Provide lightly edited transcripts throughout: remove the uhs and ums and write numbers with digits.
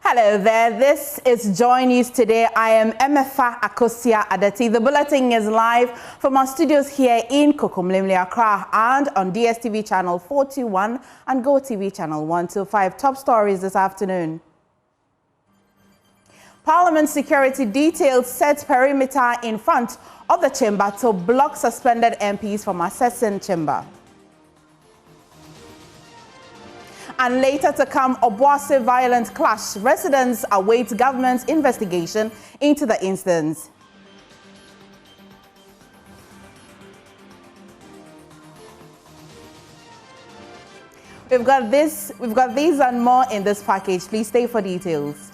Hello there, this is Joy News Today. I am Emefa Akosia Adati. The bulletin is live from our studios here in Kokomlemle, Accra, and on DSTV channel 421 and GoTV channel 125. Top stories this afternoon. Parliament security details set perimeter in front of the chamber to block suspended MPs from accessing chamber. And later to come, Obuasi violent clash. Residents await government's investigation into the incident. We've got these and more in this package. Please stay for details.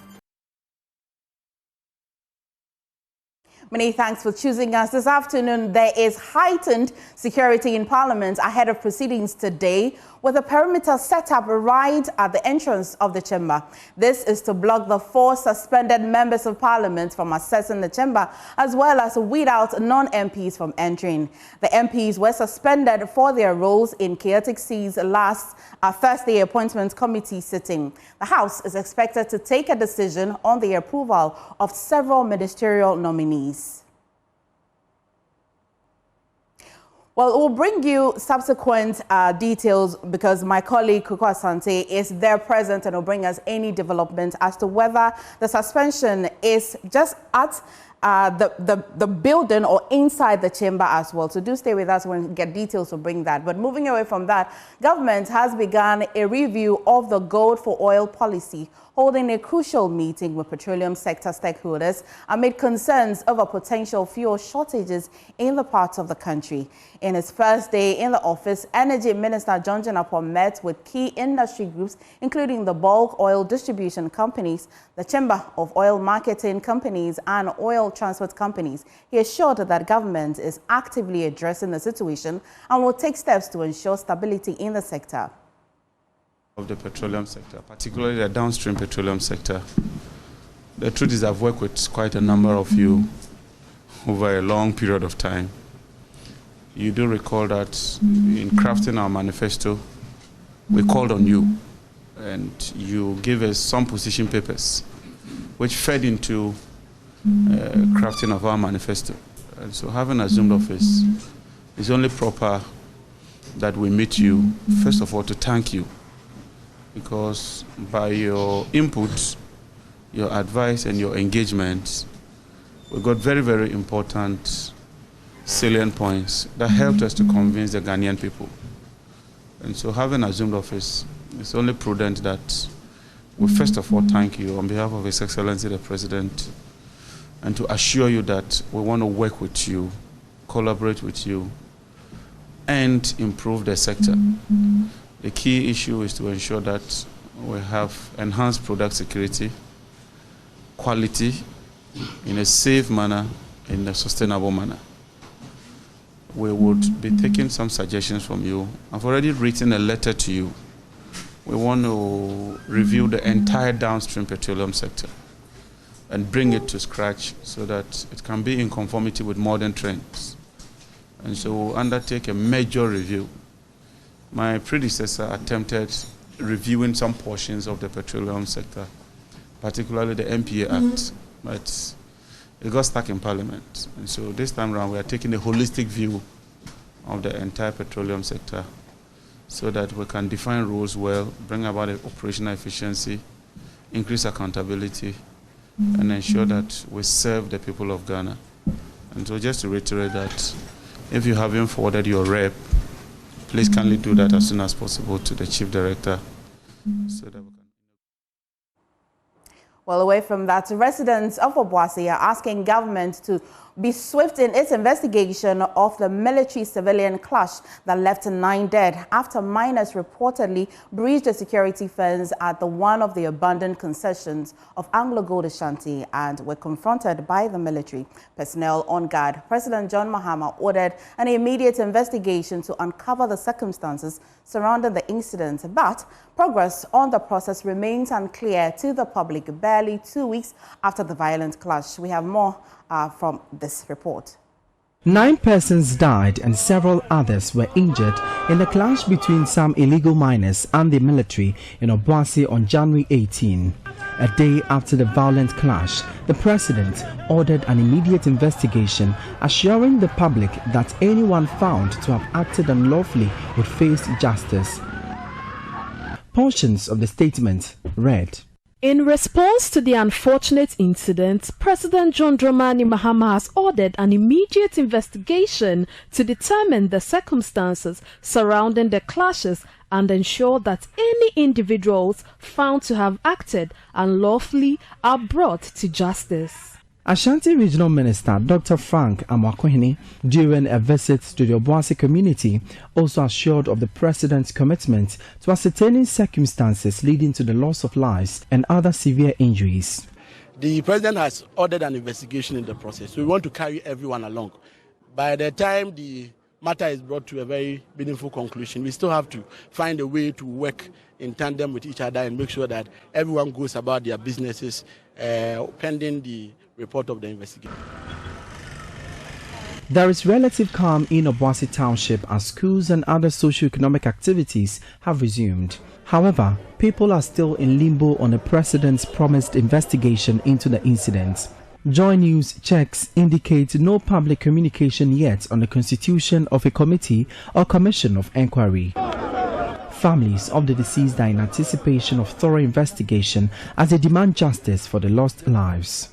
Many thanks for choosing us. This afternoon, there is heightened security in Parliament ahead of proceedings today, with a perimeter set up right at the entrance of the chamber. This is to block the 4 suspended members of Parliament from accessing the chamber, as well as weed out non-MPs from entering. The MPs were suspended for their roles in chaotic scenes last Thursday appointment committee sitting. The House is expected to take a decision on the approval of several ministerial nominees. Well, we'll bring you subsequent details because my colleague Kuko Asante is there present and will bring us any development as to whether the suspension is just at the building or inside the chamber as well. So do stay with us when we get details to bring that. But moving away from that, government has begun a review of the gold for oil policy, holding a crucial meeting with petroleum sector stakeholders amid concerns over potential fuel shortages in the parts of the country. In his first day in the office, Energy Minister John Jinapor met with key industry groups, including the bulk oil distribution companies, the Chamber of Oil Marketing Companies, and oil transport companies. He assured that government is actively addressing the situation and will take steps to ensure stability in the sector. Of the petroleum sector, particularly the downstream petroleum sector. The truth is I've worked with quite a number of you over a long period of time. You do recall that in crafting our manifesto, we called on you and you gave us some position papers which fed into crafting of our manifesto. And so having assumed office, it's only proper that we meet you, first of all, to thank you, because by your input, your advice and your engagement, we got very, very important salient points that helped us to convince the Ghanaian people. And so having assumed office, it's only prudent that we first of all thank you on behalf of His Excellency the President, and to assure you that we want to work with you, collaborate with you, and improve the sector. The key issue is to ensure that we have enhanced product security, quality, in a safe manner, in a sustainable manner. We would be taking some suggestions from you. I've already written a letter to you. We want to review the entire downstream petroleum sector and bring it to scratch so that it can be in conformity with modern trends. And so we'll undertake a major review. My predecessor attempted reviewing some portions of the petroleum sector, particularly the NPA Act, but it got stuck in Parliament. And so this time around, we are taking a holistic view of the entire petroleum sector so that we can define rules well, bring about operational efficiency, increase accountability, and ensure that we serve the people of Ghana. And so just to reiterate that, if you haven't forwarded your rep, please kindly do that as soon as possible to the Chief Director so that we can. Well, away from that, residents of Obuasi are asking government to be swift in its investigation of the military-civilian clash that left 9 dead after miners reportedly breached the security fence at one of the abandoned concessions of Anglo Gold Ashanti and were confronted by the military personnel on guard. President John Mahama ordered an immediate investigation to uncover the circumstances surrounding the incident, but progress on the process remains unclear to the public barely 2 weeks after the violent clash. We have more from this report. 9 persons died and several others were injured in the clash between some illegal miners and the military in Obuasi on January 18. A day after the violent clash, the president ordered an immediate investigation, assuring the public that anyone found to have acted unlawfully would face justice. Portions of the statement read: In response to the unfortunate incident, President John Dramani Mahama has ordered an immediate investigation to determine the circumstances surrounding the clashes and ensure that any individuals found to have acted unlawfully are brought to justice. Ashanti Regional Minister Dr. Frank Amwakwehini, during a visit to the Obuasi community, also assured of the president's commitment to ascertaining circumstances leading to the loss of lives and other severe injuries. The president has ordered an investigation in the process, so we want to carry everyone along. By the time the matter is brought to a very meaningful conclusion, we still have to find a way to work in tandem with each other and make sure that everyone goes about their businesses pending the report of the investigation. There is relative calm in Obuasi Township as schools and other socio-economic activities have resumed. However, people are still in limbo on the president's promised investigation into the incident. Joy News checks indicate no public communication yet on the constitution of a committee or commission of inquiry. Families of the deceased are in anticipation of thorough investigation as they demand justice for the lost lives.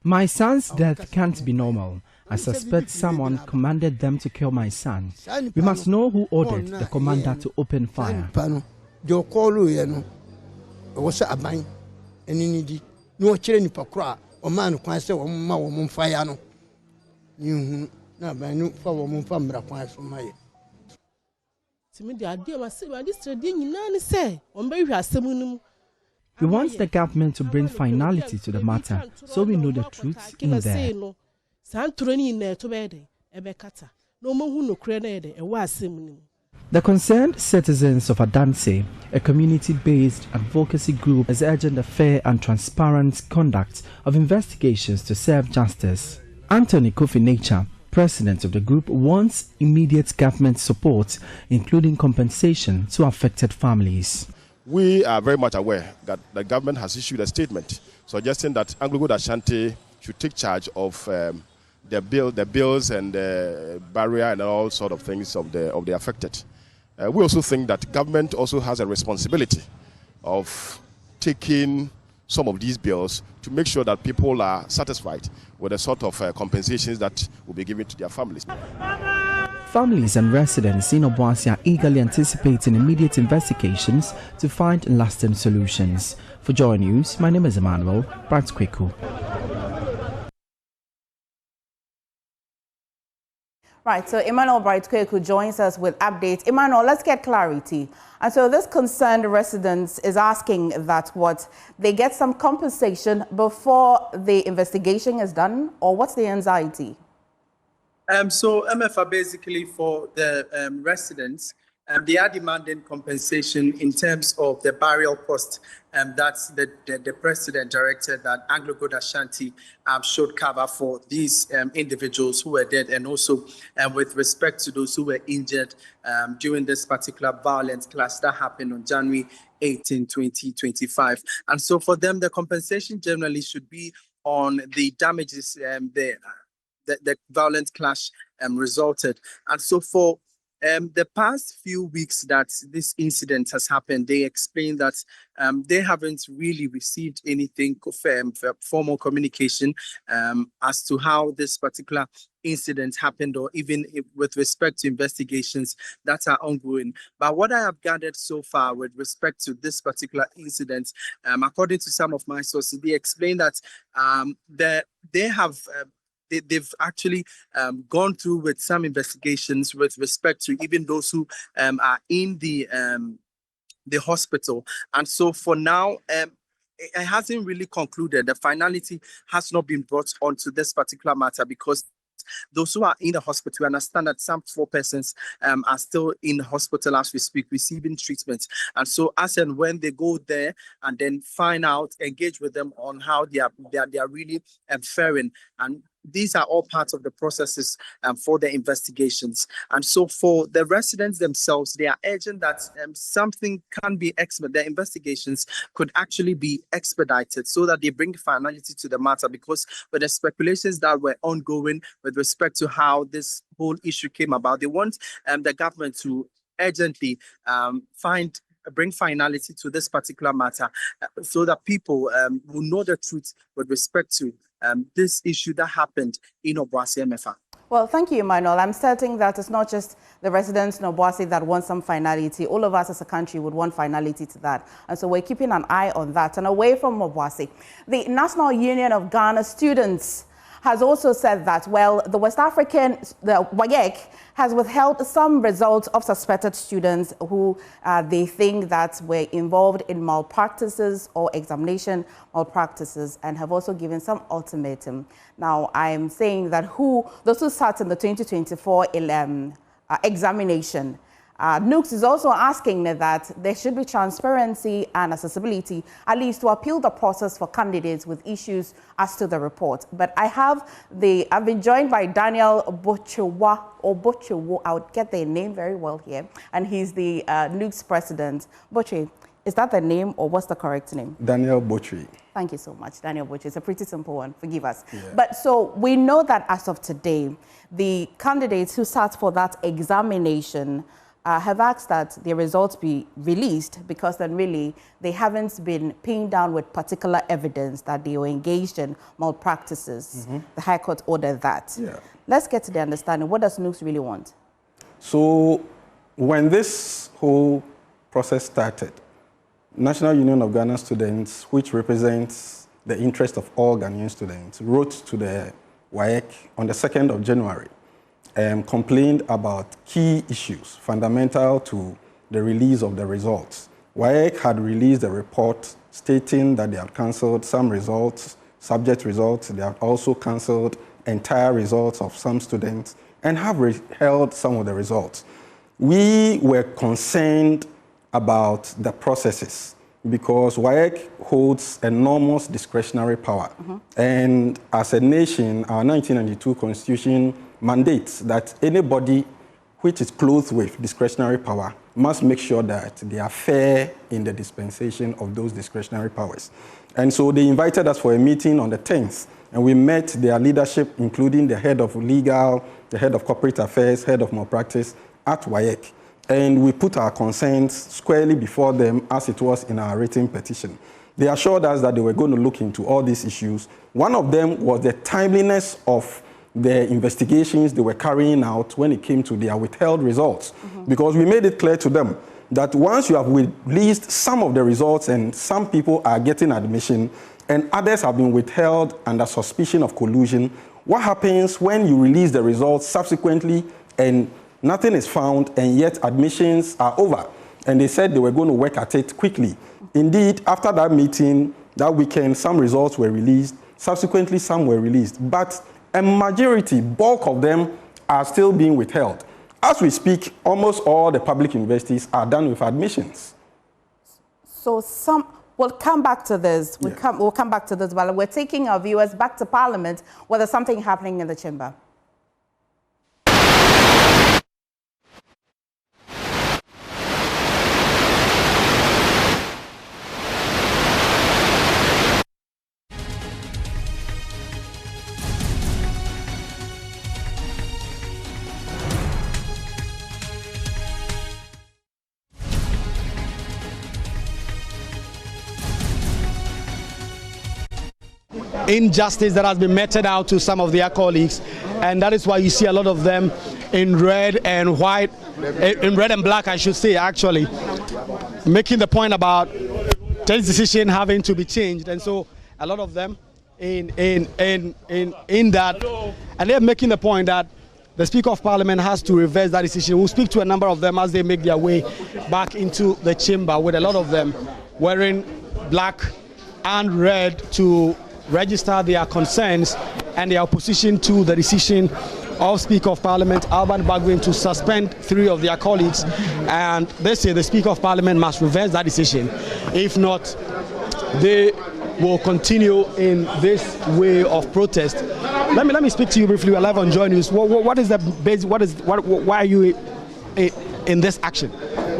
My son's death can't be normal. I suspect someone commanded them to kill my son. We must know who ordered the commander to open fire. We want the government to bring finality to the matter so we know the truth in there. The concerned citizens of Adanse, a community-based advocacy group, is urging the fair and transparent conduct of investigations to serve justice. Anthony Kofi Nature, president of the group, wants immediate government support, including compensation to affected families. We are very much aware that the government has issued a statement suggesting that Anglo-Good Ashanti should take charge of the bills and the barrier and all sort of things of the affected. We also think that government also has a responsibility of taking some of these bills to make sure that people are satisfied with the sort of compensations that will be given to their families. Families and residents in Obuasi are eagerly anticipating immediate investigations to find lasting solutions. For Joy News, my name is Emmanuel Bratkweku. Right, so Emmanuel Bratkweku joins us with updates. Emmanuel, let's get clarity. And so this concerned residents is asking that they get some compensation before the investigation is done, or what's the anxiety? So MFA basically for the residents, they are demanding compensation in terms of the burial cost. That's the president directed that Anglo-Good Ashanti should cover for these individuals who were dead, and also with respect to those who were injured during this particular violent clash that happened on January 18, 2025. And so for them, the compensation generally should be on the damages the violent clash resulted. And so for the past few weeks that this incident has happened, they explained that they haven't really received anything formal communication as to how this particular incident happened, or even with respect to investigations that are ongoing. But what I have gathered so far with respect to this particular incident, according to some of my sources, they explain that they have they've actually gone through with some investigations with respect to even those who are in the hospital. And so for now, it hasn't really concluded. The finality has not been brought onto this particular matter, because those who are in the hospital, we understand that some 4 persons are still in the hospital as we speak, receiving treatment. And so as and when they go there and then find out, engage with them on how they are really faring, and these are all parts of the processes for the investigations. And so for the residents themselves, they are urging that something can be expedited. The investigations could actually be expedited so that they bring finality to the matter, because with the speculations that were ongoing with respect to how this whole issue came about, they want the government to urgently bring finality to this particular matter, so that people will know the truth with respect to this issue that happened in Obuasi MFA. Well, thank you, Emmanuel. I'm certain that it's not just the residents in Obuasi that want some finality. All of us as a country would want finality to that. And so we're keeping an eye on that. And away from Obuasi, the National Union of Ghana Students has also said that, well, the WAEC has withheld some results of suspected students who they think that were involved in malpractices or examination malpractices, and have also given some ultimatum. Now, I am saying that those who sat in the 2024 examination, Nooks is also asking that there should be transparency and accessibility, at least to appeal the process for candidates with issues as to the report. But I've been joined by Daniel Bochewa, I would get their name very well here, and he's the Nooks president. Boche, is that the name or what's the correct name? Daniel Boche. Thank you so much, Daniel Boche. It's a pretty simple one, forgive us. Yeah. But so we know that as of today, the candidates who sat for that examination have asked that the results be released, because then really they haven't been pinned down with particular evidence that they were engaged in malpractices. The High Court ordered that. Yeah. Let's get to the understanding. What does Nooks really want? So when this whole process started, National Union of Ghana Students, which represents the interest of all Ghanaian students, wrote to the WAEC on the 2nd of January, complained about key issues fundamental to the release of the results. WAEC had released a report stating that they had cancelled some results, subject results. They had also cancelled entire results of some students and have withheld some of the results. We were concerned about the processes because WAEC holds enormous discretionary power. And as a nation, our 1992 Constitution mandates that anybody which is clothed with discretionary power must make sure that they are fair in the dispensation of those discretionary powers. And so they invited us for a meeting on the 10th, and we met their leadership, including the head of legal, the head of corporate affairs, head of malpractice at WAEC. And we put our concerns squarely before them as it was in our written petition. They assured us that they were going to look into all these issues. One of them was the timeliness of the investigations they were carrying out when it came to their withheld results. Because we made it clear to them that once you have released some of the results and some people are getting admission and others have been withheld under suspicion of collusion, what happens when you release the results subsequently and nothing is found and yet admissions are over? And they said they were going to work at it quickly. Indeed, after that meeting, that weekend, some results were released. Subsequently, some were released. But a majority, bulk of them, are still being withheld. As we speak, almost all the public universities are done with admissions. So we'll come back to this. We'll come back to this, but we're taking our viewers back to Parliament where there's something happening in the chamber. Injustice that has been meted out to some of their colleagues, and that is why you see a lot of them in red and white, in red and black, I should say, actually, making the point about this decision having to be changed. And so a lot of them in that, and they're making the point that the Speaker of Parliament has to reverse that decision. We'll speak to a number of them as they make their way back into the chamber, with a lot of them wearing black and red to register their concerns and their opposition to the decision of Speaker of Parliament Alban Bagwin to suspend 3 of their colleagues. And they say the Speaker of Parliament must reverse that decision. If not, they will continue in this way of protest let me speak to you briefly. We're live on Joy News. What is the base? Why are you in this action?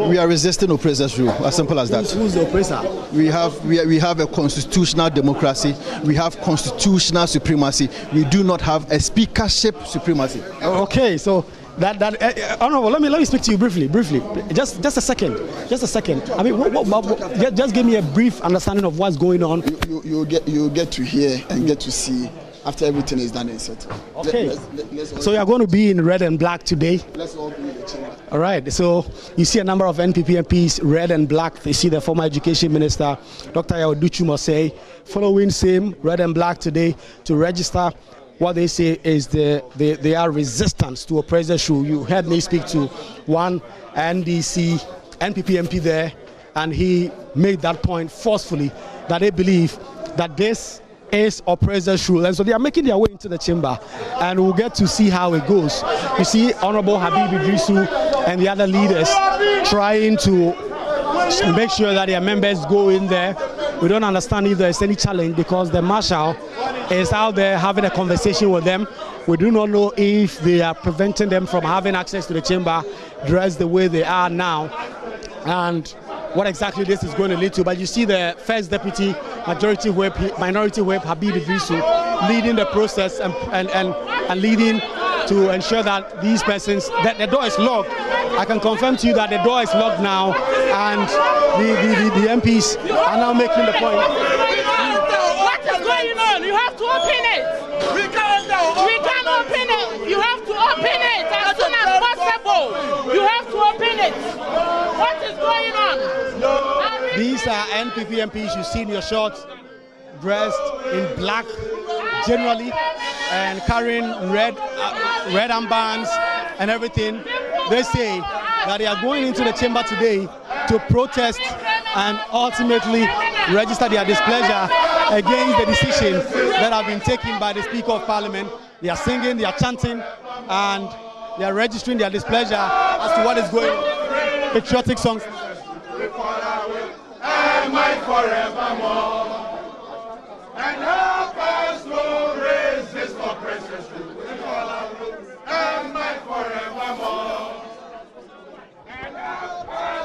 We are resisting oppressor's rule, as simple as that. Who's the oppressor? We have a constitutional democracy. We have constitutional supremacy. We do not have a speakership supremacy. Okay, so Honorable, let me speak to you briefly. Just a second. I mean, just give me a brief understanding of what's going on. You get to hear and get to see after everything is done and settled. Okay. So you are going to be in red and black today. Let's all be in the chamber. All right. So you see a number of NPP MPs, red and black. You see the former Education Minister, Dr. Yawoduchu Mosei, following same red and black today to register. What they say is they are resistance to oppressor's rule. You heard me speak to one NPP MP there, and he made that point forcefully that they believe that this is oppressor's rule, and so they are making their way into the chamber, and we'll get to see how it goes. You see Honorable Habib Idrisu and the other leaders trying to make sure that their members go in there. We don't understand if there's any challenge because the marshal is out there having a conversation with them. We do not know if they are preventing them from having access to the chamber dressed the way they are now, and what exactly this is going to lead to. But you see the First Deputy Minority Whip Habib Idrisu leading the process and leading to ensure that these persons, that the door is locked. I can confirm to you that the door is locked now, and the MPs are now making the point. What is going on? You have to open it. We can't open it. You have to open it as soon as possible. You have to open it. What is going on? These are NPP MPs you see in your shorts, dressed in black generally, and carrying red armbands and everything. They say that they are going into the chamber today to protest and ultimately register their displeasure against the decision that have been taken by the Speaker of Parliament. They are singing, they are chanting, and they are registering their displeasure as to what is going on. Patriotic songs. Am I forevermore? And help us to resist oppression's rule. Am I forevermore?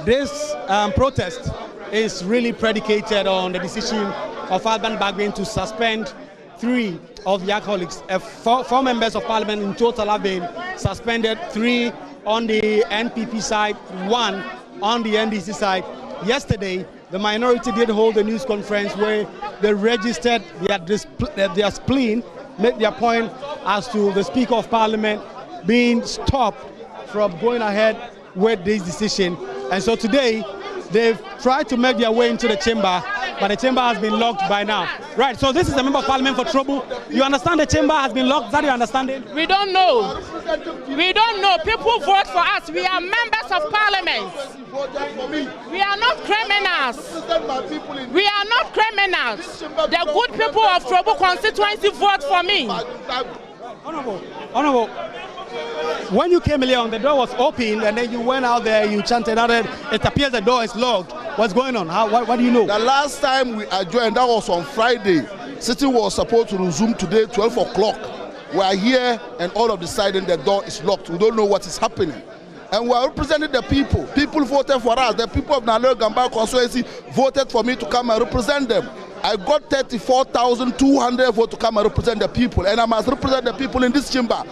This protest is really predicated on the decision of Alban Bagbin to suspend 3 of the alcoholics. 4 members of Parliament in total have been suspended, 3 on the NPP side, 1 on the NDC side. Yesterday, the minority did hold a news conference where they registered their spleen, made their point as to the Speaker of Parliament being stopped from going ahead with this decision. And so today, they've tried to make their way into the chamber, but the chamber has been locked by now. Right, so this is the Member of Parliament for Trouble. You understand the chamber has been locked? Is that your understanding? We don't know. We don't know. People vote for us. We are members of Parliament. We are not criminals. We are not criminals. The good people of Trouble constituency vote for me. Honorable, when you came earlier on, the door was open, and then you went out there, you chanted out, it appears the door is locked. What's going on? What do you know? The last time we adjourned, that was on Friday. Sitting was supposed to resume today, 12 o'clock. We are here, and all of a sudden the door is locked. We don't know what is happening. And we are representing the people. People voted for us. The people of Nalero Gambara constituency voted for me to come and represent them. I got 34,200 votes to come and represent the people, and I must represent the people in this chamber.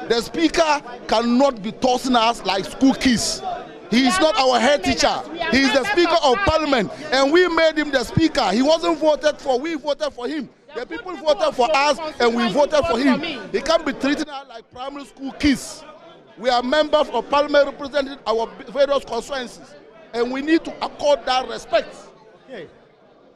The Speaker cannot be tossing us like school kids. He is not our head teacher. He is the Speaker of Parliament, and we made him the Speaker. He wasn't voted for. We voted for him. The people voted for us, and we voted for him. He can't be treating us like primary school kids. We are members of Parliament representing our various constituencies, and we need to accord that respect. Okay.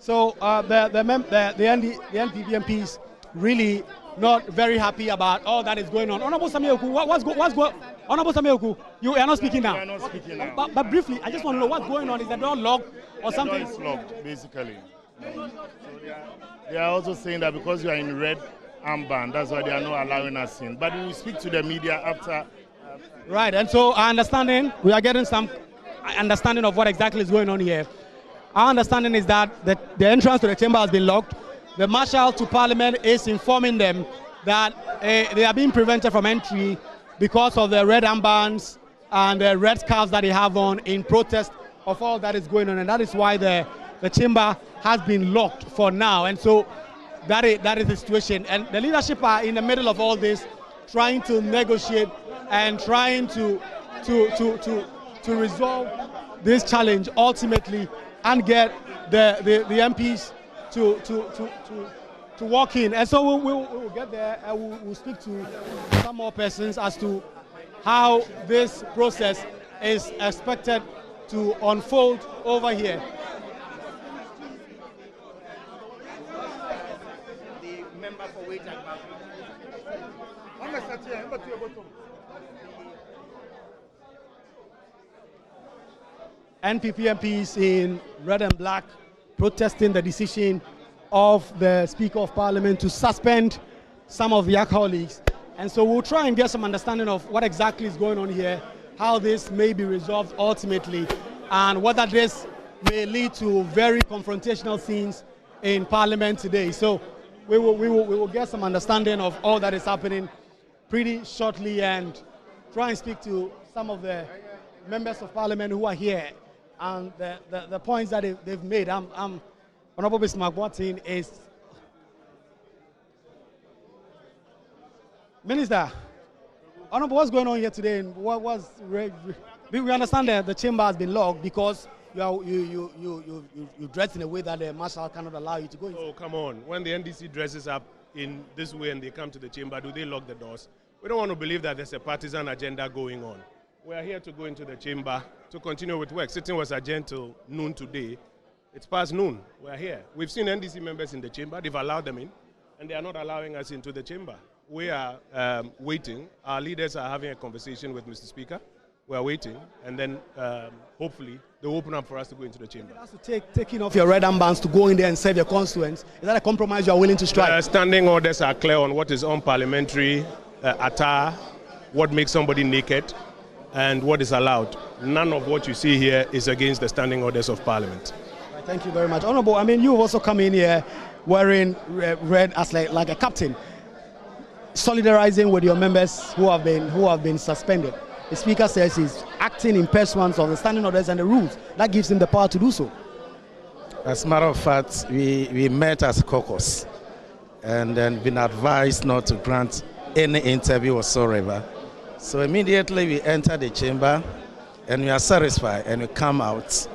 So the NPP MPs really not very happy about all that is going on. Honorable Samioku, what's going? Honorable Samioku, you are not speaking now. We are not speaking now. But briefly, I just want to know what's going on. Is the door locked or something? The door is locked, basically. So they are also saying that because you are in red armband, that's why they are not allowing us in. But we will speak to the media after. Right, and so our understanding, we are getting some understanding of what exactly is going on here. Our understanding is that the entrance to the chamber has been locked. The Marshal to Parliament is informing them that they are being prevented from entry because of the red armbands and the red scarves that they have on in protest of all that is going on, and that is why the chamber has been locked for now. And so that is the situation, and the leadership are in the middle of all this, trying to negotiate and trying to resolve this challenge ultimately and get the MPs to walk in. And so we'll get there and we'll speak to some more persons as to how this process is expected to unfold over here. The member for Wait and Back. NPP MPs in red and black protesting the decision of the Speaker of Parliament to suspend some of their colleagues. And so we'll try and get some understanding of what exactly is going on here, how this may be resolved ultimately, and whether this may lead to very confrontational scenes in Parliament today. So we will get some understanding of all that is happening pretty shortly and try and speak to some of the members of Parliament who are here and the points that they've made. Honorable Mr. McWatson is... Minister, Honorable, what's going on here today? And what was... We understand that the chamber has been locked because you dress in a way that the marshal cannot allow you to go inside. Oh, come on. When the NDC dresses up in this way and they come to the chamber, do they lock the doors? We don't want to believe that there's a partisan agenda going on. We are here to go into the chamber to continue with work. Sitting was adjourned till noon today. It's past noon. We are here. We've seen NDC members in the chamber. They've allowed them in, and they are not allowing us into the chamber. We are waiting. Our leaders are having a conversation with Mr. Speaker. We are waiting, and then hopefully they'll open up for us to go into the chamber. Taking off your red armbands to go in there and serve your constituents, is that a compromise you are willing to strike? Standing orders are clear on what is unparliamentary attire, what makes somebody naked, and what is allowed. None of what you see here is against the standing orders of Parliament. Right, thank you very much. Honorable, I mean, you've also come in here wearing red as like a captain, solidarizing with your members who have been suspended. The Speaker says he's acting in pursuance of the standing orders and the rules. That gives him the power to do so. As a matter of fact, we met as a caucus and then been advised not to grant any interview whatsoever. So immediately we enter the chamber and we are satisfied and we come out.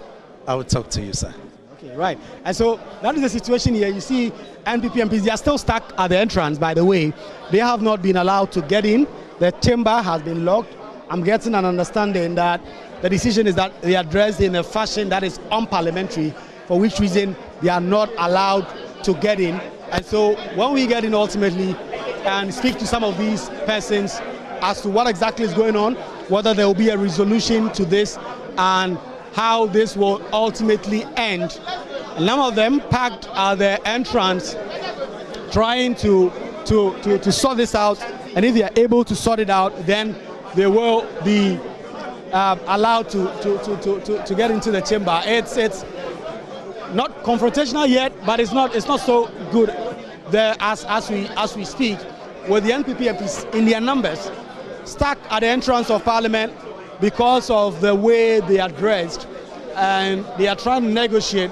I will talk to you, sir. Okay, right. And so that is the situation here. You see NPP MPs, they are still stuck at the entrance, by the way. They have not been allowed to get in. The chamber has been locked. I'm getting an understanding that the decision is that they are dressed in a fashion that is unparliamentary, for which reason they are not allowed to get in. And so when we get in ultimately and speak to some of these persons as to what exactly is going on, whether there will be a resolution to this and how this will ultimately end. A number of them packed at the entrance trying to sort this out, and if they are able to sort it out, then they will be allowed to get into the chamber. It's not confrontational yet, but it's not so good there as we speak, with the NPP MPs in their numbers stuck at the entrance of Parliament because of the way they are dressed, and they are trying to negotiate,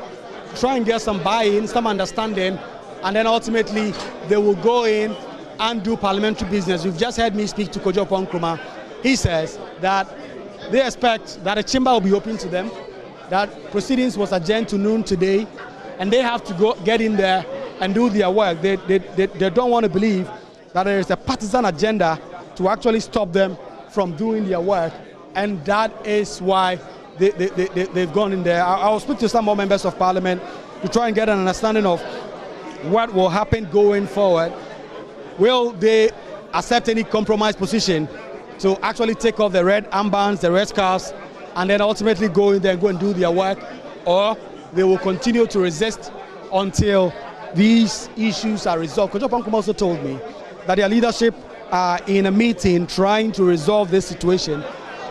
try and get some buy-in, some understanding, and then ultimately they will go in and do parliamentary business. You've just heard me speak to Kojo Nkrumah. He says that they expect that a chamber will be open to them, that proceedings was adjourned to noon today, and they have to go get in there and do their work. They don't want to believe that there is a partisan agenda to actually stop them from doing their work, and that is why they've gone in there. I'll speak to some more members of Parliament to try and get an understanding of what will happen going forward. Will they accept any compromise position to actually take off the red armbands, the red scarves, and then ultimately go in there and go and do their work, or they will continue to resist until these issues are resolved? Kojo Nkrumah also told me that their leadership are in a meeting trying to resolve this situation,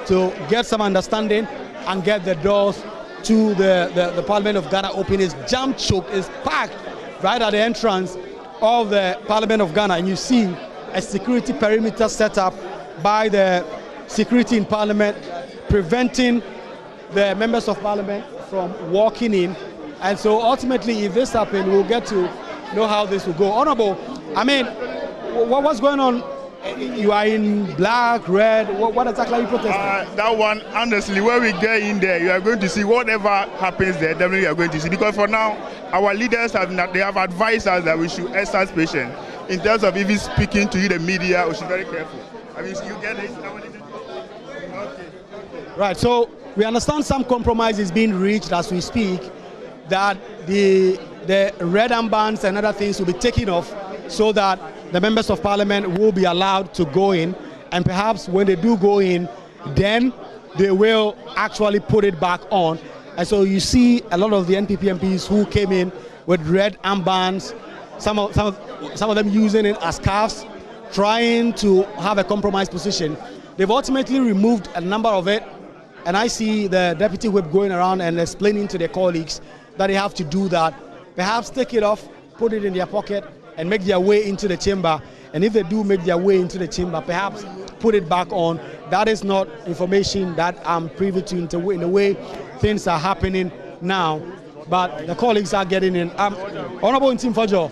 to get some understanding and get the doors to the Parliament of Ghana open. Is jam-choked, is packed right at the entrance of the Parliament of Ghana, and you see a security perimeter set up by the security in Parliament, preventing the members of Parliament from walking in. And so ultimately, if this happens, we'll get to know how this will go. Honorable, I mean, what's going on? You are in black, red. What exactly are you protesting? That one, honestly, when we get in there, you are going to see whatever happens there. Definitely, you are going to see. Because for now, our leaders have advised us that we should exercise patience in terms of even speaking to you, the media. We should be very careful. I mean, you get it. Okay. Right. So we understand some compromise is being reached as we speak, that the red armbands and other things will be taken off so that the members of Parliament will be allowed to go in, and perhaps when they do go in, then they will actually put it back on. And so you see a lot of the NPP MPs who came in with red armbands, some of them using it as scarves, trying to have a compromise position. They've ultimately removed a number of it, and I see the deputy whip going around and explaining to their colleagues that they have to do that. Perhaps take it off, put it in their pocket, and make their way into the chamber. And if they do make their way into the chamber, perhaps put it back on. That is not information that I'm privy to in the way things are happening now. But the colleagues are getting in. Honorable Ntim Fojo,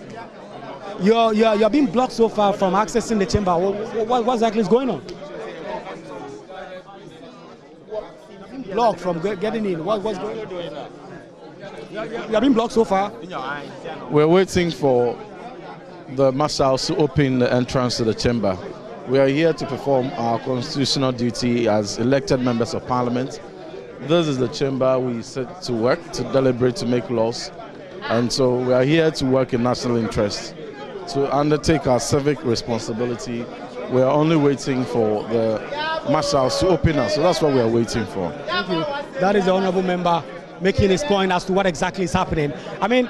you're being blocked so far from accessing the chamber. What exactly is going on? Blocked from getting in. What's going on? You're being blocked so far. We're waiting for the marshals to open the entrance to the chamber. We are here to perform our constitutional duty as elected members of Parliament. This is the chamber we set to work, to deliberate, to make laws. And so we are here to work in national interest, to undertake our civic responsibility. We are only waiting for the marshals to open us. So that's what we are waiting for. Thank you. That is the honorable member making his point as to what exactly is happening. I mean,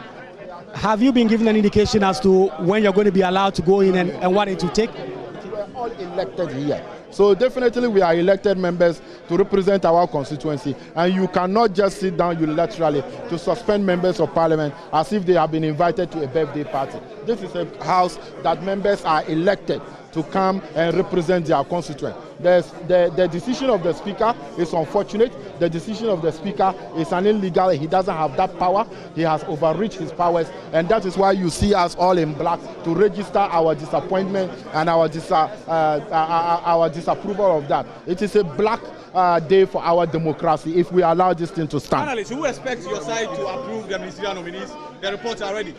have you been given an indication as to when you're going to be allowed to go in and what it will take? We're all elected here. So definitely we are elected members to represent our constituency, and you cannot just sit down unilaterally to suspend members of Parliament as if they have been invited to a birthday party. This is a house that members are elected to come and represent their constituent. The decision of the Speaker is unfortunate. The decision of the Speaker is an illegal. He doesn't have that power. He has overreached his powers, and that is why you see us all in black to register our disappointment and our disapproval of that. It is a black day for our democracy if we allow this thing to stand. Finally, who expects your side to approve the ministerial nominees? The reports are ready.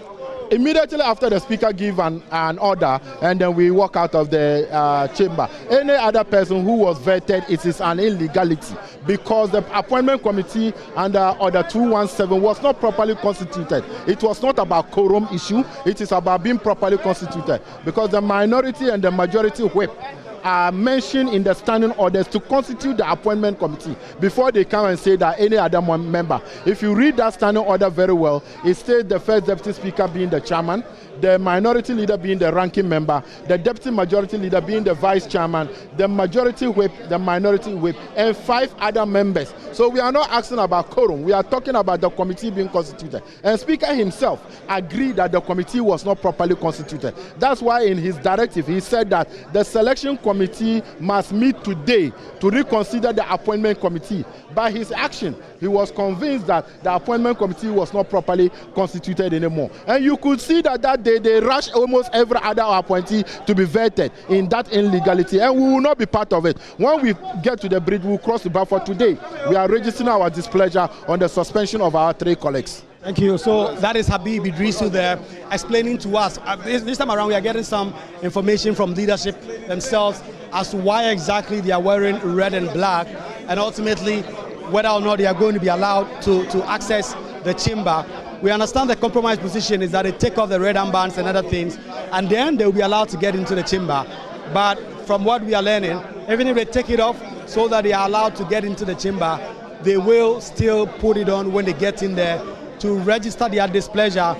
Immediately after the Speaker gives an order, and then we walk out of the chamber. Any other person who was vetted, it is an illegality because the appointment committee under Order 217 was not properly constituted. It was not about quorum issue. It is about being properly constituted because the minority and the majority whip are mentioned in the standing orders to constitute the appointment committee before they come and say that any other member. If you read that standing order very well, it states the first deputy speaker being the chairman, the minority leader being the ranking member, the deputy majority leader being the vice chairman, the majority whip, the minority whip, and 5 other members. So we are not asking about quorum. We are talking about the committee being constituted. And Speaker himself agreed that the committee was not properly constituted. That's why in his directive he said that the selection committee must meet today to reconsider the appointment committee. By his action, he was convinced that the appointment committee was not properly constituted anymore. And you could see that that day they rushed almost every other appointee to be vetted in that illegality, and we will not be part of it. When we get to the bridge, we will cross the bar. For today, we are registering our displeasure on the suspension of our 3 colleagues. Thank you. So that is Habib Idrisu there explaining to us. This time around we are getting some information from leadership themselves as to why exactly they are wearing red and black, and ultimately whether or not they are going to be allowed to access the chamber. We understand the compromise position is that they take off the red armbands and other things, and then they will be allowed to get into the chamber. But from what we are learning, even if they take it off so that they are allowed to get into the chamber, they will still put it on when they get in there to register their displeasure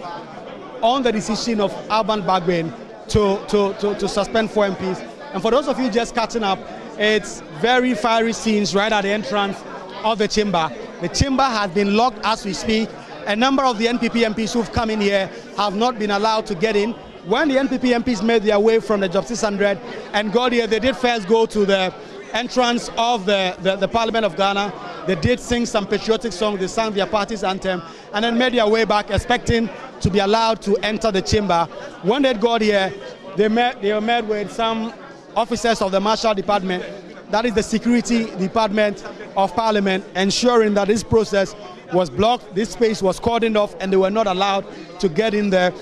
on the decision of Alban Bagbin to suspend 4 MPs. And for those of you just catching up, it's very fiery scenes right at the entrance of the chamber. The chamber has been locked as we speak. A number of the NPP MPs who've come in here have not been allowed to get in. when the NPP MPs made their way from the Job 600 and got here, they did first go to the entrance of the Parliament of Ghana. They did sing some patriotic songs, they sang their party's anthem, and then made their way back, expecting to be allowed to enter the chamber. When they got here, they were met with some officers of the Marshal Department, that is the Security Department of Parliament, ensuring that this process was blocked, this space was cordoned off, and they were not allowed to get in there.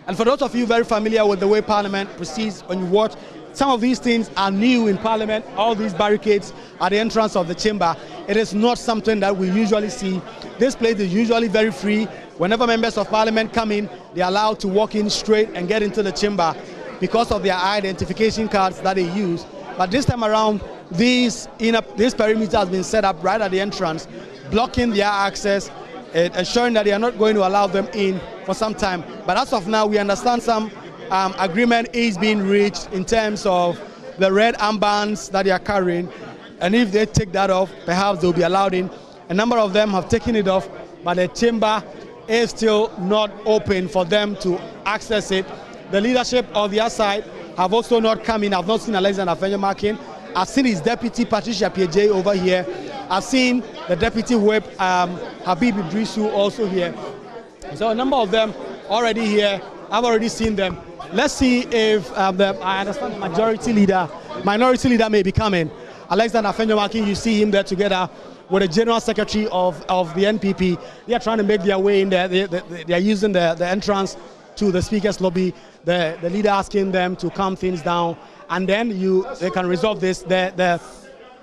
And for those of you very familiar with the way Parliament proceeds when you watch, some of these things are new in Parliament, all these barricades at the entrance of the chamber. It is not something that we usually see. This place is usually very free. Whenever members of Parliament come in, they're allowed to walk in straight and get into the chamber because of their identification cards that they use. But this time around, this perimeter has been set up right at the entrance, blocking their access, ensuring that they are not going to allow them in for some time. But as of now, we understand some agreement is being reached in terms of the red armbands that they are carrying, and if they take that off, perhaps they'll be allowed in. A number of them have taken it off, but the chamber is still not open for them to access it. The leadership of the other side have also not come in. I've not seen Alexander Afenyo-Markin. I've seen his deputy Patricia Pieje over here. I've seen the deputy whip Habib Idrisu also here. So a number of them already here. I've already seen them. Let's see if I understand the minority leader may be coming. Alexander Afenyo-Markin, you see him there together with the General Secretary of the NPP. They are trying to make their way in there. They are using the entrance to the Speaker's lobby. The leader asking them to calm things down, and then they can resolve this. The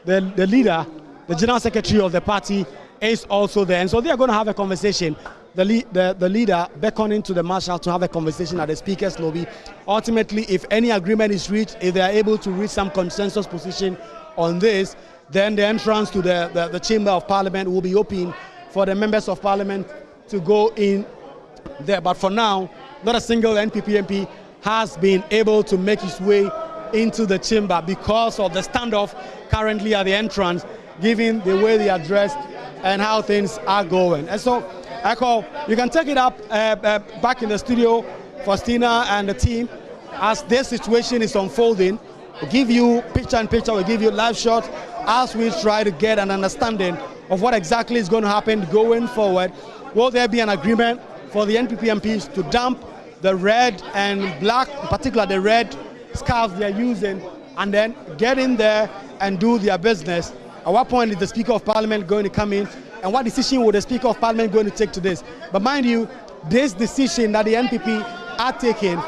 leader, the General Secretary of the party, is also there, and so they are going to have a conversation. The leader beckoning to the Marshal to have a conversation at the Speaker's lobby. Ultimately, if any agreement is reached, if they are able to reach some consensus position on this, then the entrance to the Chamber of Parliament will be open for the members of Parliament to go in there. But for now, not a single NPP MP has been able to make his way into the chamber because of the standoff currently at the entrance, given the way they are dressed and how things are going. And so, Echo, you can take it up back in the studio, Faustina and the team, as this situation is unfolding. We'll give you picture-in-picture, we'll give you live shot as we try to get an understanding of what exactly is going to happen going forward. Will there be an agreement for the NPP MPs to dump the red and black, in particular the red scarves they are using, and then get in there and do their business? At what point is the Speaker of Parliament going to come in, and what decision will the Speaker of Parliament going to take to this? But mind you, this decision that the NPP are taking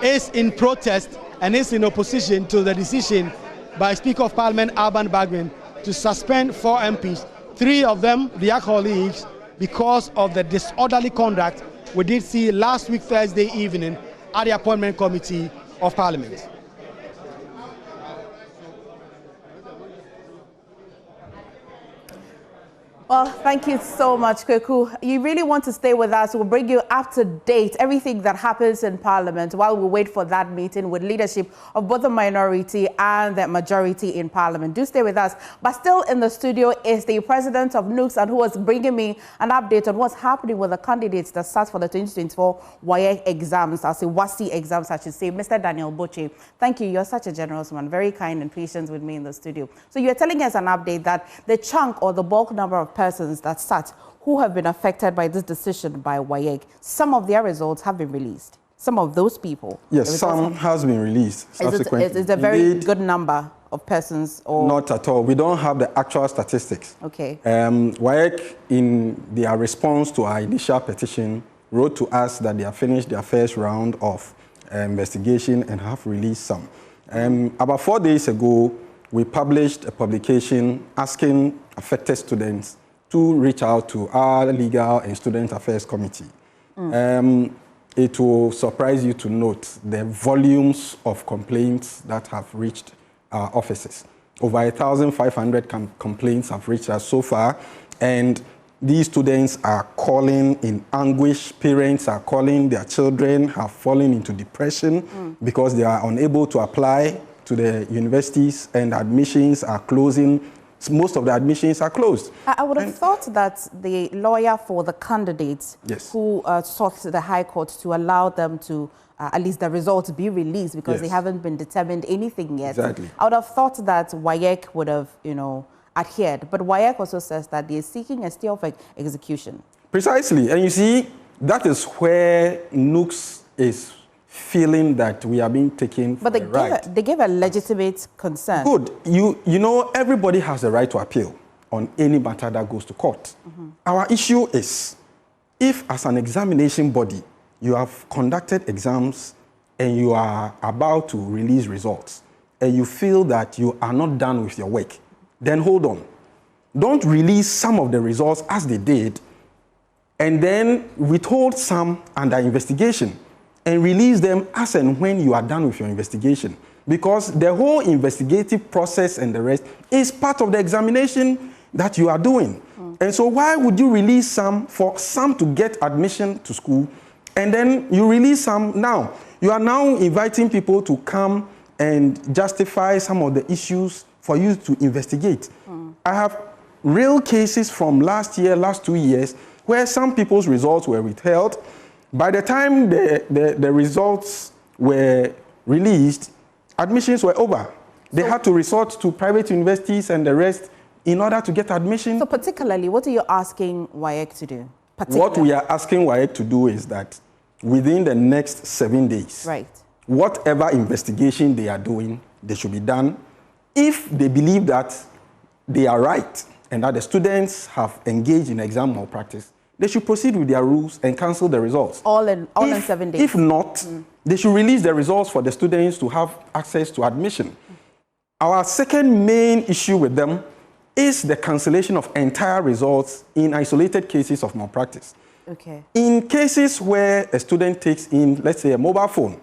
is in protest and is in opposition to the decision by Speaker of Parliament Alban Bagbin to suspend 4 MPs, 3 of them their colleagues, because of the disorderly conduct we did see last week Thursday evening at the Appointment Committee of Parliament. Well, thank you so much, Kweku. You really want to stay with us. We'll bring you up to date, everything that happens in Parliament while we wait for that meeting with leadership of both the minority and the majority in Parliament. Do stay with us. But still in the studio is the president of NUCS, and who was bringing me an update on what's happening with the candidates that start for the 2024 WAEC exams, I say WASI exams, I should say, Mr. Daniel Boche. Thank you. You're such a generous man, very kind and patient with me in the studio. So you're telling us an update that the chunk or the bulk number of persons that sat who have been affected by this decision by WAEC, some of their results have been released. Some of those people. Yes, some has been released subsequently. Is it a very good number of persons? Or? Not at all. We don't have the actual statistics. Okay. WAEC, in their response to our initial petition, wrote to us that they have finished their first round of investigation and have released some. About 4 days ago, we published a publication asking affected students to reach out to our Legal and Student Affairs Committee. It will surprise you to note the volumes of complaints that have reached our offices. Over 1,500 complaints have reached us so far, and these students are calling in anguish. Parents are calling, their children have fallen into depression because they are unable to apply to the universities, and admissions are closing most of the admissions are closed. I would have thought that the lawyer for the candidates who sought the High Court to allow them to at least the results be released because they haven't been determined anything yet. Exactly. I would have thought that WAEC would have, adhered. But WAEC also says that they're seeking a stay of execution. Precisely. And you see, that is where Nooks is feeling that we are being taken for a ride. They gave a legitimate concern. Good. You know, everybody has the right to appeal on any matter that goes to court. Our issue is, if as an examination body, you have conducted exams and you are about to release results, and you feel that you are not done with your work, then hold on. Don't release some of the results as they did, and then withhold some under investigation, and release them as and when you are done with your investigation. Because the whole investigative process and the rest is part of the examination that you are doing. And so why would you release some for some to get admission to school, and then you release some now? You are now inviting people to come and justify some of the issues for you to investigate. I have real cases from last 2 years, where some people's results were withheld. By the time the results were released, admissions were over. They had to resort to private universities and the rest in order to get admission. So particularly, what are you asking WAEC to do? What we are asking WAEC to do is that within the next 7 days, whatever investigation they are doing, they should be done. If they believe that they are right and that the students have engaged in exam malpractice, they should proceed with their rules and cancel the results. All in 7 days? If not, they should release the results for the students to have access to admission. Our second main issue with them is the cancellation of entire results in isolated cases of malpractice. Okay. In cases where a student takes in, let's say, a mobile phone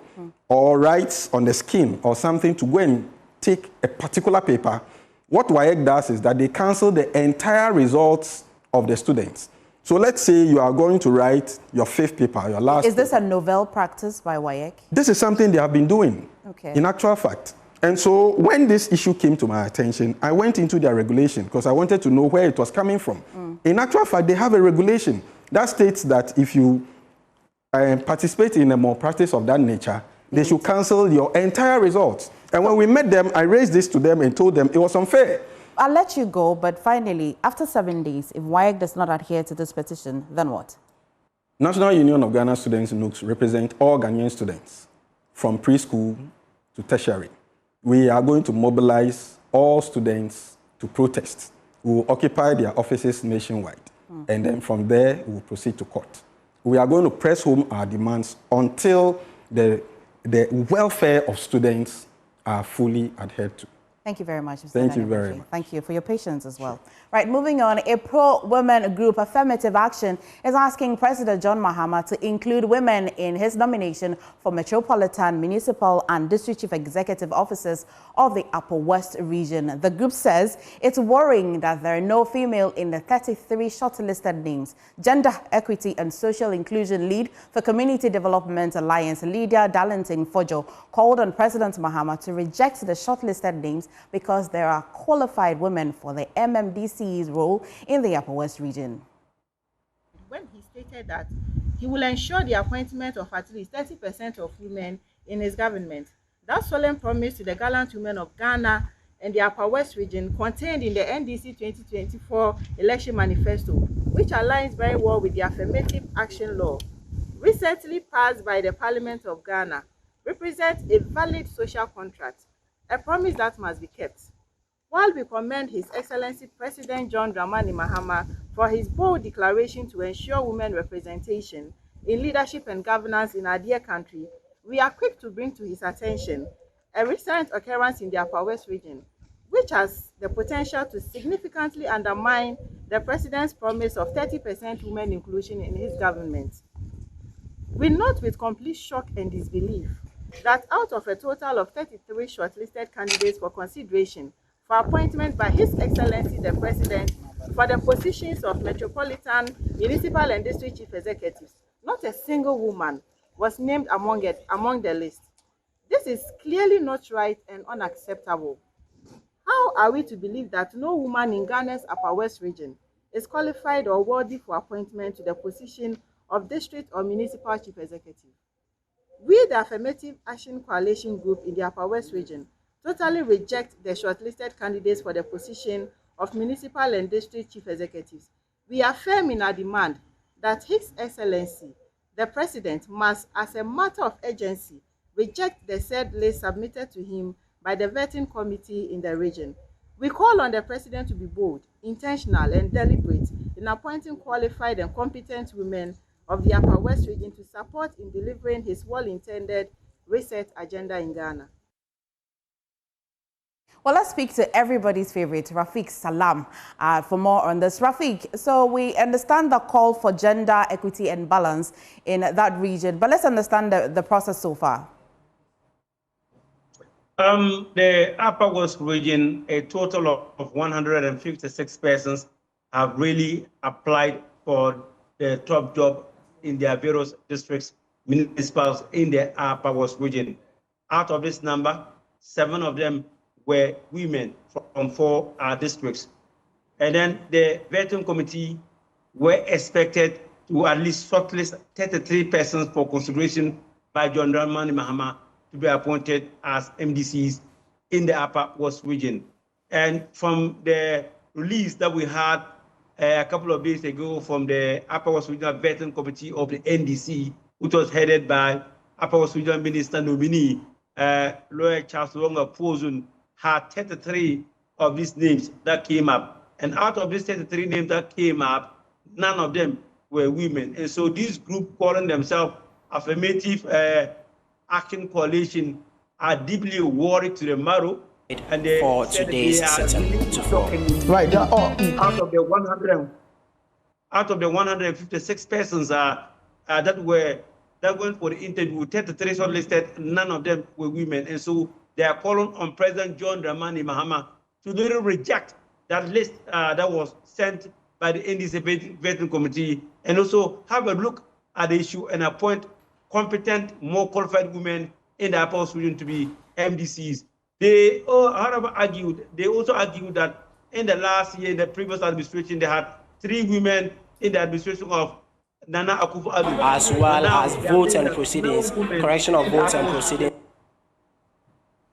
or writes on the skin or something to go and take a particular paper, what WAEC does is that they cancel the entire results of the students. So let's say you are going to write your 5th paper, your last. Is this a novel practice by WAEC? This is something they have been doing, in actual fact. And so when this issue came to my attention, I went into their regulation because I wanted to know where it was coming from. In actual fact, they have a regulation that states that if you participate in a malpractice of that nature, they should cancel your entire results. And when we met them, I raised this to them and told them it was unfair. I'll let you go, but finally, after 7 days, if WAEC does not adhere to this petition, then what? National Union of Ghana Students, NUGS, represent all Ghanaian students from preschool to tertiary. We are going to mobilize all students to protest. We will occupy their offices nationwide, and then from there, we will proceed to court. We are going to press home our demands until the welfare of students are fully adhered to. Thank you very much, Mr. Thank you very much. Thank you for your patience as well. Right, moving on, a pro-women group, Affirmative Action, is asking President John Mahama to include women in his nomination for Metropolitan, Municipal and District Chief Executive Officers of the Upper West region. The group says it's worrying that there are no female in the 33 shortlisted names. Gender Equity and Social Inclusion Lead for Community Development Alliance, Lydia Darlington Fojo, called on President Mahama to reject the shortlisted names because there are qualified women for the MMDC's role in the Upper West region. When he stated that he will ensure the appointment of at least 30% of women in his government, that solemn promise to the gallant women of Ghana and the Upper West region contained in the NDC 2024 election manifesto, which aligns very well with the Affirmative Action Law, recently passed by the Parliament of Ghana, represents a valid social contract, a promise that must be kept. While we commend His Excellency President John Dramani Mahama for his bold declaration to ensure women representation in leadership and governance in our dear country, we are quick to bring to his attention a recent occurrence in the Upper West region, which has the potential to significantly undermine the President's promise of 30% women inclusion in his government. We note with complete shock and disbelief that out of a total of 33 shortlisted candidates for consideration for appointment by His Excellency the President for the positions of Metropolitan, Municipal and District Chief Executives, not a single woman was named among the list. This is clearly not right and unacceptable. How are we to believe that no woman in Ghana's Upper West region is qualified or worthy for appointment to the position of district or municipal chief executive? We, the Affirmative Action Coalition Group in the Upper West region, totally reject the shortlisted candidates for the position of municipal and district chief executives. We are firm in our demand that His Excellency, the President, must, as a matter of urgency, reject the said list submitted to him by the vetting committee in the region. We call on the President to be bold, intentional, and deliberate in appointing qualified and competent women of the Upper West region to support in delivering his well-intended reset agenda in Ghana. Well, let's speak to everybody's favorite, Rafiq Salam, for more on this. Rafiq, so we understand the call for gender equity and balance in that region, but let's understand the process so far. The Upper West region, a total of 156 persons have really applied for the top job in their various districts, municipalities in the Upper West region. Out of this number, 7 of them were women from 4 districts. And then the vetting committee were expected to at least shortlist 33 persons for consideration by John Dramani Mahama to be appointed as MDCs in the Upper West region. And from the release that we had a couple of days ago from the Upper West Regional Vetting Committee of the NDC, which was headed by Upper West Regional Minister nominee, Lawyer Charles Longa Pozun, had 33 of these names that came up. And out of these 33 names that came up, none of them were women. And so this group calling themselves Affirmative Action Coalition are deeply worried to the marrow. And they for today's sitting to fall. Right. Out of the 156 persons that went for the interview, 33 shortlisted, none of them were women. And so they are calling on President John Dramani Mahama to literally reject that list that was sent by the NDC vetting committee, and also have a look at the issue and appoint competent, more qualified women in the Upper West region to be MDCs. They also argued that in the last year, in the previous administration, they had 3 women in the administration of Nana Akufo-Addo. As well as votes and proceedings, correction of votes and proceedings.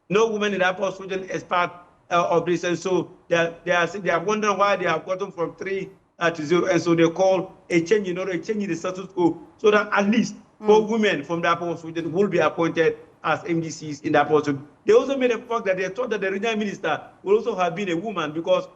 No woman in the Upper West region is part of this, and so they are wondering why they have gotten from 3 to 0, and so they call a change in order to change the status quo so that at least 4 women from the Upper West region will be appointed as MDCs in the Upper West region. They also made a point that they thought that the regional minister would also have been a woman because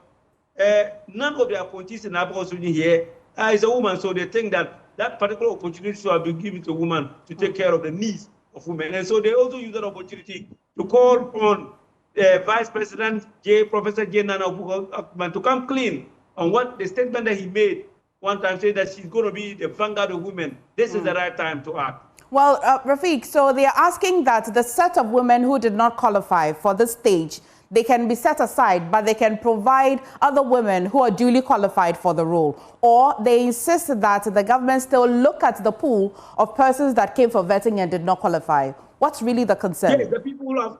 none of the appointees in the Upper West region here is a woman, so they think that that particular opportunity should have been given to a woman to take care of the needs of women. And so they also use that opportunity to call on Vice President Professor J. Nana Akufo-Addo to come clean on what the statement that he made one time, said that she's going to be the vanguard of women. This is the right time to act. Well, Rafiq, so they are asking that the set of women who did not qualify for this stage, they can be set aside, but they can provide other women who are duly qualified for the role. Or they insist that the government still look at the pool of persons that came for vetting and did not qualify. What's really the concern? Yes, the people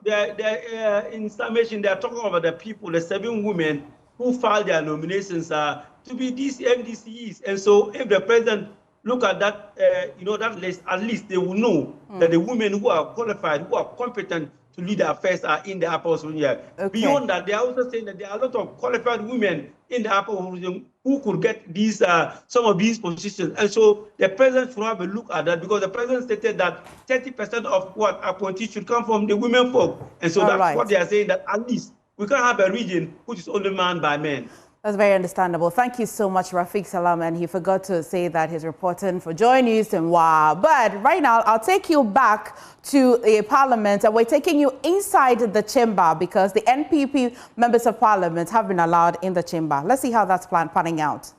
in summation, they are talking about the people, the 7 women who filed their nominations to be these MDCs. And so if the president look at that, that list, at least they will know that the women who are qualified, who are competent to lead the affairs are in the Upper West region. Okay. Beyond that, they are also saying that there are a lot of qualified women in the Upper West region who could get these some of these positions. And so the president should have a look at that, because the president stated that 30% of what appointees should come from the women folk. And so that's what they are saying, that at least we can't have a region which is only manned by men. That's very understandable. Thank you so much, Rafiq Salam. And he forgot to say that he's reporting for Joy News and wow. But right now, I'll take you back to the parliament, and we're taking you inside the chamber because the NPP members of parliament have been allowed in the chamber. Let's see how that's panning out.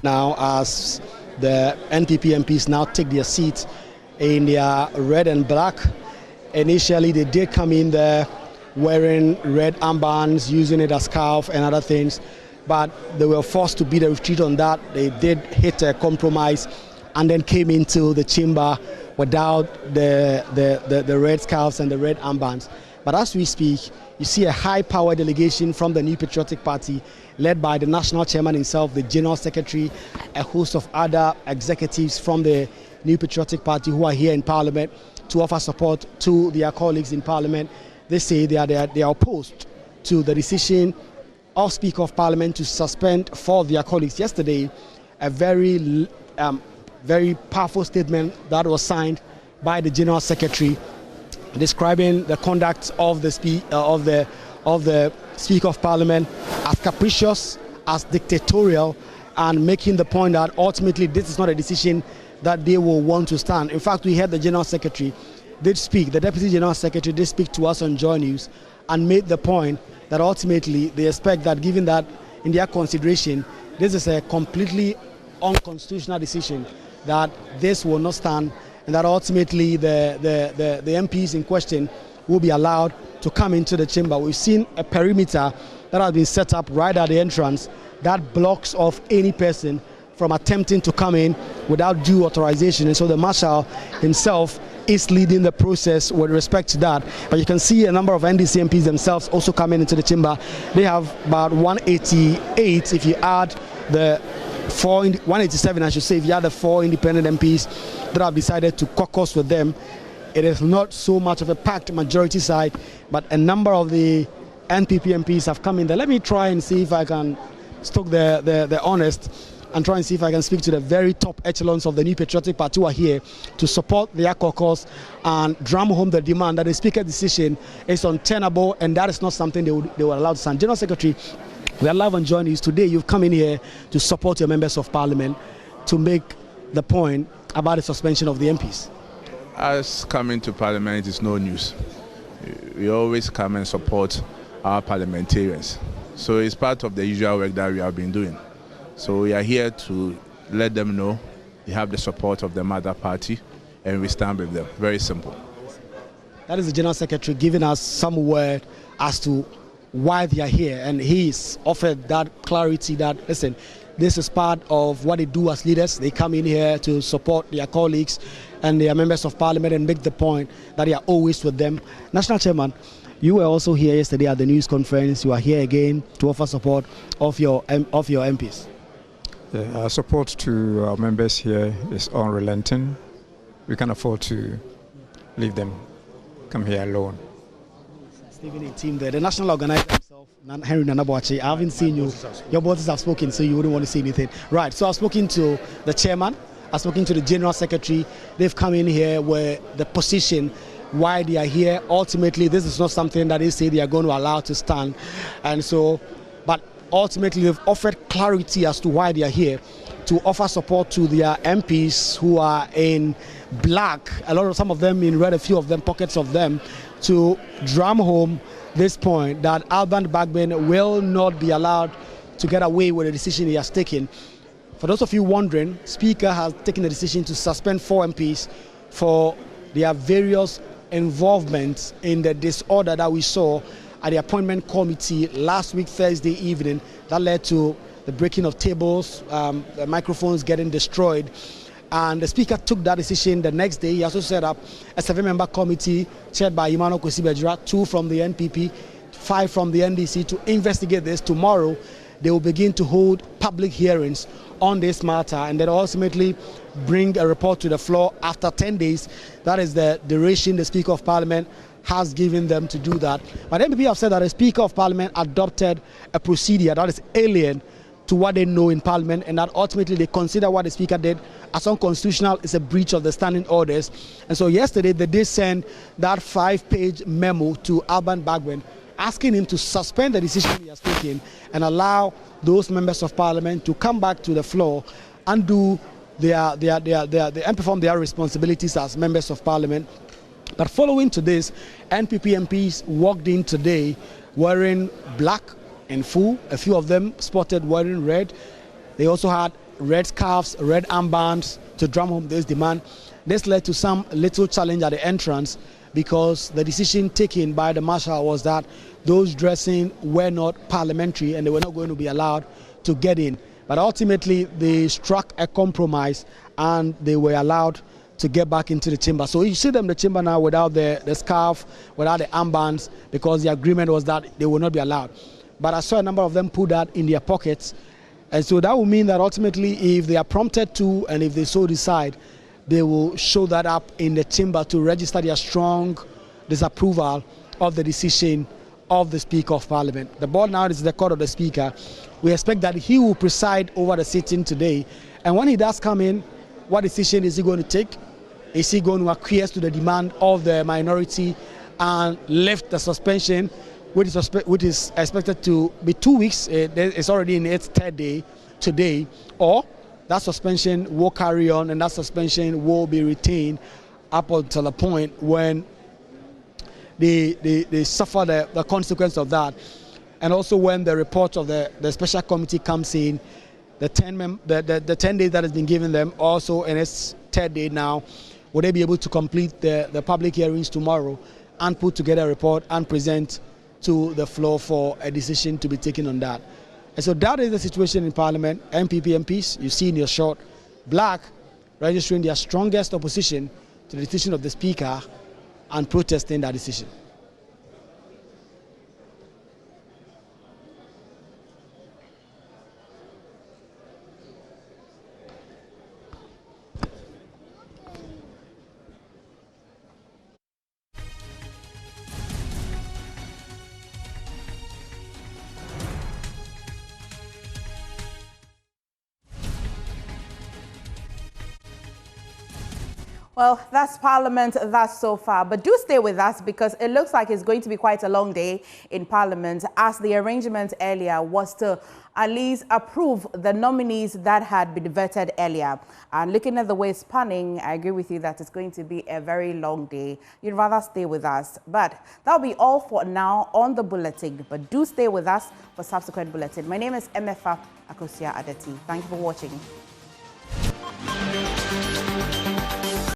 Now, as the NPP MPs now take their seats in their red and black. Initially, they did come in there wearing red armbands, using it as scarf and other things, but they were forced to beat a retreat on that. They did hit a compromise and then came into the chamber without the red scarves and the red armbands. But as we speak, you see a high-power delegation from the New Patriotic Party, led by the national chairman himself, the general secretary, a host of other executives from the New Patriotic Party who are here in Parliament to offer support to their colleagues in Parliament. They say they are opposed to the decision of Speaker of Parliament to suspend 4 of their colleagues. Yesterday, a very powerful statement that was signed by the General Secretary describing the conduct of the Speaker of Parliament as capricious, as dictatorial, and making the point that ultimately this is not a decision that they will want to stand. In fact, we heard the General Secretary did speak, the Deputy General Secretary did speak to us on Joy News and made the point that ultimately they expect that, given that in their consideration, this is a completely unconstitutional decision, that this will not stand, and that ultimately the MPs in question will be allowed to come into the chamber. We've seen a perimeter that has been set up right at the entrance that blocks off any person from attempting to come in without due authorization, and so the Marshal himself is leading the process with respect to that. But you can see a number of NDC MPs themselves also coming into the chamber. They have about 188 if you add the 187, I should say, if you add the 4 independent MPs that have decided to caucus with them. It is not so much of a packed majority side, but a number of the NPP MPs have come in there. Let me try and see if I can stoke the honest and try and see if I can speak to the very top echelons of the New Patriotic Party who are here to support their caucus and drum home the demand that the Speaker's decision is untenable, and that is not something they were allowed to stand. General Secretary, we are live on Joy News. Today you've come in here to support your members of Parliament to make the point about the suspension of the MPs. Us coming to Parliament is no news. We always come and support our parliamentarians. So it's part of the usual work that we have been doing. So we are here to let them know they have the support of the mother party and we stand with them. Very simple. That is the General Secretary giving us some word as to why they are here, and he's offered that clarity that, listen, this is part of what they do as leaders. They come in here to support their colleagues and their members of Parliament and make the point that they are always with them. National Chairman, you were also here yesterday at the news conference. You are here again to offer support of your MPs. Yeah, our support to our members here is unrelenting. We can't afford to leave them come here alone. Stephen, a team there. The national organizer himself, Henry Nanaboache, I haven't seen you. Your bosses have spoken, so you wouldn't want to say anything. Right, so I've spoken to the chairman, I've spoken to the general secretary. They've come in here where the position, why they are here. Ultimately, this is not something that they say they are going to allow to stand. And so, but ultimately, they've offered clarity as to why they are here, to offer support to their MPs who are in black, some of them in red, a few of them, pockets of them, to drum home this point that Alban Bagbin will not be allowed to get away with the decision he has taken. For those of you wondering, Speaker has taken the decision to suspend 4 MPs for their various involvements in the disorder that we saw at the appointment committee last week, Thursday evening, that led to the breaking of tables, the microphones getting destroyed. And the Speaker took that decision the next day. He also set up a 7-member committee chaired by Emmanuel Kwesi-Bajira, 2 from the NPP, 5 from the NDC to investigate this. Tomorrow, they will begin to hold public hearings on this matter and then ultimately bring a report to the floor after 10 days. That is the duration the Speaker of Parliament has given them to do that. But the NPP have said that the Speaker of Parliament adopted a procedure that is alien to what they know in Parliament, and that ultimately they consider what the Speaker did as unconstitutional, is a breach of the standing orders. And so yesterday they did send that 5-page memo to Alban Bagbin asking him to suspend the decision he has taken and allow those members of Parliament to come back to the floor and do and perform their responsibilities as members of Parliament. But following to this, NPP MPs walked in today wearing black in full. A few of them spotted wearing red. They also had red scarves, red armbands to drum home this demand. This led to some little challenge at the entrance because the decision taken by the marshal was that those dressing were not parliamentary and they were not going to be allowed to get in. But ultimately, they struck a compromise and they were allowed to get back into the chamber. So you see them in the chamber now without the scarf, without the armbands, because the agreement was that they will not be allowed. But I saw a number of them put that in their pockets. And so that will mean that ultimately, if they are prompted to, and if they so decide, they will show that up in the chamber to register their strong disapproval of the decision of the Speaker of Parliament. The ball now is the court of the Speaker. We expect that he will preside over the sitting today. And when he does come in, what decision is he going to take? Is he going to acquiesce to the demand of the minority and lift the suspension, which is expected to be 2 weeks? It's already in its third day today. Or that suspension will carry on and that suspension will be retained up until a point when they suffer the consequence of that. And also when the report of the special committee comes in, the 10 days that has been given them, also in its third day now, will they be able to complete the public hearings tomorrow and put together a report and present to the floor for a decision to be taken on that. And so that is the situation in Parliament. NPP MPs, you see in your shot, black, registering their strongest opposition to the decision of the Speaker and protesting that decision. Well, that's Parliament, that's so far. But do stay with us because it looks like it's going to be quite a long day in Parliament, as the arrangement earlier was to at least approve the nominees that had been vetted earlier. And looking at the way it's panning, I agree with you that it's going to be a very long day. You'd rather stay with us. But that'll be all for now on the bulletin. But do stay with us for subsequent bulletin. My name is MFA Akosia Adeti. Thank you for watching.